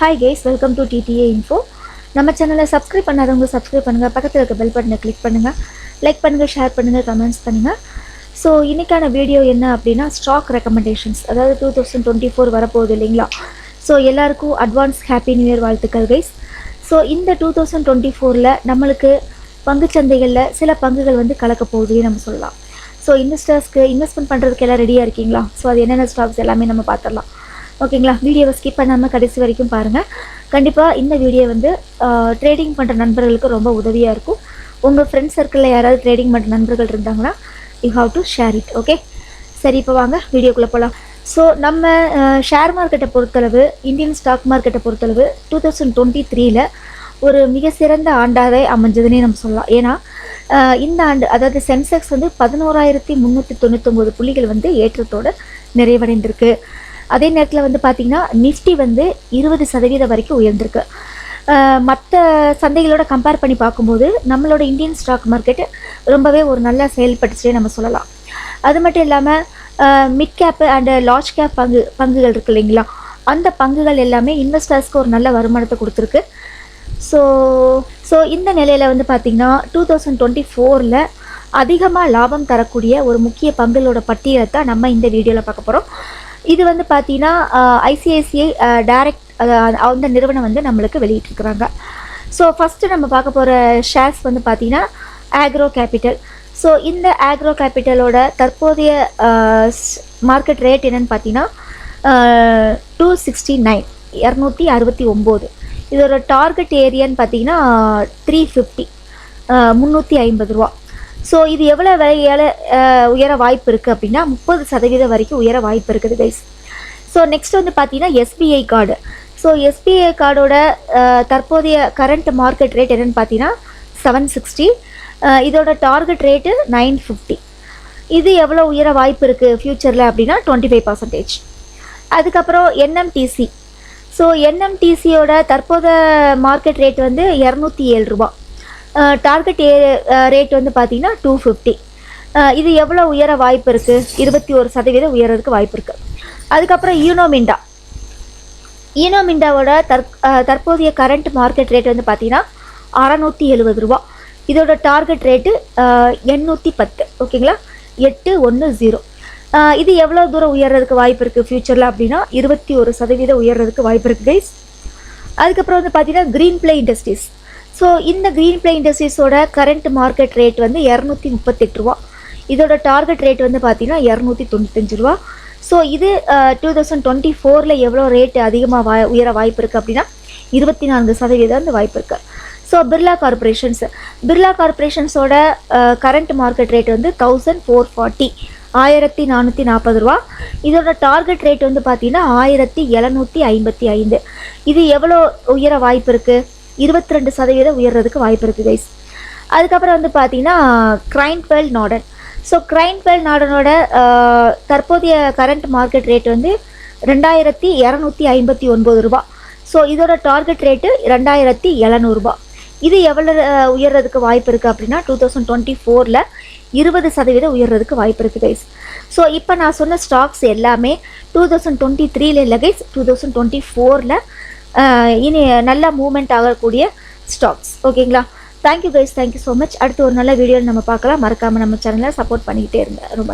Hi guys, welcome to TTA Info. நம்ம சேனலை subscribe பண்ணாதவங்க சப்ஸ்கிரைப் பண்ணுங்கள், பக்கத்தில் இருக்க பெல் பட்டனை கிளிக் பண்ணுங்கள், லைக் பண்ணுங்கள், ஷேர் பண்ணுங்கள், கமெண்ட்ஸ் பண்ணுங்கள். ஸோ இன்றைக்கான வீடியோ என்ன அப்படின்னா ஸ்டாக் ரெக்கமெண்டேஷன்ஸ், அதாவது 2024 வரப்போகுது இல்லைங்களா. ஸோ எல்லாருக்கும் அட்வான்ஸ் ஹாப்பி நியூ இயர் வாழ்த்துக்கள் கைஸ். ஸோ இந்த 2024 நம்மளுக்கு பங்குச்சந்தைகளில் சில பங்குகள் வந்து கலக்க போகுதுன்னு நம்ம சொல்லலாம். ஸோ இன்வெஸ்டர்ஸ்க்கு இன்வெஸ்ட்மெண்ட் பண்ணுறதுக்கு எல்லாம் ரெடியாக இருக்கீங்களா? ஸோ அது என்னென்ன ஸ்டாக்ஸ் எல்லாமே நம்ம பார்த்துடலாம். ஓகேங்களா, வீடியோவை ஸ்கிப் பண்ணாமல் கடைசி வரைக்கும் பாருங்கள். கண்டிப்பாக இந்த வீடியோ வந்து ட்ரேடிங் பண்ணுற நண்பர்களுக்கு ரொம்ப உதவியாக இருக்கும். உங்கள் ஃப்ரெண்ட்ஸ் சர்க்கிளில் யாராவது ட்ரேடிங் பண்ணுற நண்பர்கள் இருந்தாங்கன்னா you have to share it. Okay, சரி, இப்போ வாங்க வீடியோக்குள்ளே போகலாம். ஸோ நம்ம ஷேர் மார்க்கெட்டை பொறுத்தளவு, இந்தியன் ஸ்டாக் மார்க்கெட்டை பொறுத்தளவு 2023 ஒரு மிக சிறந்த ஆண்டாகவே அமைஞ்சதுன்னே நம்ம சொல்லலாம். ஏன்னா இந்த ஆண்டு, அதாவது சென்செக்ஸ் வந்து 11,399 புள்ளிகள் வந்து ஏற்றத்தோடு நிறைவடைந்திருக்கு. அதே நேரத்தில் வந்து பார்த்திங்கன்னா நிஃப்டி வந்து 20% வரைக்கும் உயர்ந்திருக்கு. மற்ற சந்தைகளோட கம்பேர் பண்ணி பார்க்கும்போது நம்மளோட இந்தியன் ஸ்டாக் மார்க்கெட்டு ரொம்பவே ஒரு நல்லா செயல்பட்டுச்சே நம்ம சொல்லலாம். அது மட்டும் இல்லாமல் mid gap and large cap பங்குகள் இருக்குது இல்லைங்களா, அந்த பங்குகள் எல்லாமே இன்வெஸ்டர்ஸ்க்கு ஒரு நல்ல வருமானத்தை கொடுத்துருக்கு. ஸோ இந்த நிலையில் வந்து பார்த்திங்கன்னா 2024 அதிகமாக லாபம் தரக்கூடிய ஒரு முக்கிய பங்குகளோட பட்டியலை தான் நம்ம இந்த வீடியோவில் பார்க்க போகிறோம். இது வந்து பார்த்தீங்கன்னா ஐசிஐசிஐ டைரக்ட் அந்த நிறுவனம் வந்து நம்மளுக்கு வெளியிட்டிருக்கிறாங்க. ஸோ ஃபஸ்ட்டு நம்ம பார்க்க போகிற ஷேர்ஸ் வந்து பார்த்திங்கன்னா ஆக்ரோ கேபிட்டல். ஸோ இந்த ஆக்ரோ கேபிட்டலோட தற்போதைய மார்க்கெட் ரேட் என்னென்னு பார்த்தீங்கன்னா 269, 269. இதோட டார்கெட் ஏரியான்னு பார்த்தீங்கன்னா 350, 350 ரூபா. ஸோ இது எவ்வளோ விலையால் உயர வாய்ப்பு இருக்குது அப்படின்னா 30% வரைக்கும் உயர வாய்ப்பு இருக்குது கைஸ். ஸோ நெக்ஸ்ட் வந்து பார்த்தீங்கன்னா எஸ்பிஐ கார்டு. ஸோ எஸ்பிஐ கார்டோட தற்போதைய கரண்ட் மார்க்கெட் ரேட் என்னென்னு பார்த்தீங்கன்னா 760. இதோட டார்கெட் ரேட்டு 950. இது எவ்வளோ உயர வாய்ப்பு இருக்குது ஃப்யூச்சரில் அப்படின்னா 25%. அதுக்கப்புறம் என்எம்டிசி. ஸோ என்எம்டிசியோட தற்போதைய மார்க்கெட் ரேட் வந்து 207 ரூபா. டார்கெட் ரேட் வந்து பார்த்திங்கன்னா 250. இது எவ்வளோ உயர வாய்ப்பு இருக்குது? 21% உயரதுக்கு வாய்ப்பு இருக்குது. அதுக்கப்புறம் ஈனோமிண்டாவோட தற்போதைய கரண்ட் மார்க்கெட் ரேட் வந்து பார்த்திங்கன்னா 670 ரூபா. இதோட டார்கெட் ரேட்டு 810. ஓகேங்களா, 810. இது எவ்வளோ தூரம் உயர்றதுக்கு வாய்ப்பு இருக்குது ஃப்யூச்சரில் அப்படின்னா 21% உயர்றதுக்கு வாய்ப்பு இருக்குது கைஸ். அதுக்கப்புறம் வந்து பார்த்திங்கன்னா க்ரீன் பிளே இண்டஸ்ட்ரீஸ். ஸோ இந்த க்ரீன் பிளே இண்டஸ்ட்ரீஸோட கரண்ட் மார்க்கெட் ரேட் வந்து 238 ரூபா. இதோட டார்கெட் ரேட் வந்து பார்த்திங்கன்னா 295 ரூபா. ஸோ இது 2024 எவ்வளோ ரேட்டு அதிகமாக உயர வாய்ப்பு இருக்குது அப்படின்னா 24% வாய்ப்பு இருக்குது. ஸோ பிர்லா கார்பரேஷன்ஸோட கரண்ட் மார்க்கெட் ரேட் வந்து 1440, 1440 ரூபா. இதோட டார்கெட் ரேட் வந்து பார்த்திங்கன்னா 1755. இது எவ்வளோ உயர வாய்ப்பு இருக்குது? 22% உயர்றதுக்கு வாய்ப்பு இருக்குது கைஸ். அதுக்கப்புறம் வந்து பார்த்திங்கன்னா கிரைன்ஃபெல் நார்டன். ஸோ கிரைன்ஃபெல் நார்டனோட தற்போதைய கரண்ட் மார்க்கெட் ரேட் வந்து 2259 ரூபா. ஸோ இதோட டார்கெட் ரேட்டு 2700 ரூபா. இது எவ்வளோ உயர்றதுக்கு வாய்ப்பு இருக்குது அப்படின்னா 2024 20% உயர்றதுக்கு வாய்ப்பு இருக்குது கைஸ். ஸோ இப்போ நான் சொன்ன ஸ்டாக்ஸ் எல்லாமே 2023 இல்லை கைஸ், 2024 இனி நல்லா மூவ்மெண்ட் ஆகக்கூடிய ஸ்டாக்ஸ். ஓகேங்களா, thank you guys, thank you so much. அடுத்து ஒரு நல்ல வீடியோவில் நம்ம பார்க்கலாம். மறக்காமல் நம்ம சேனலை சப்போர்ட் பண்ணிக்கிட்டே இருங்க. ரொம்ப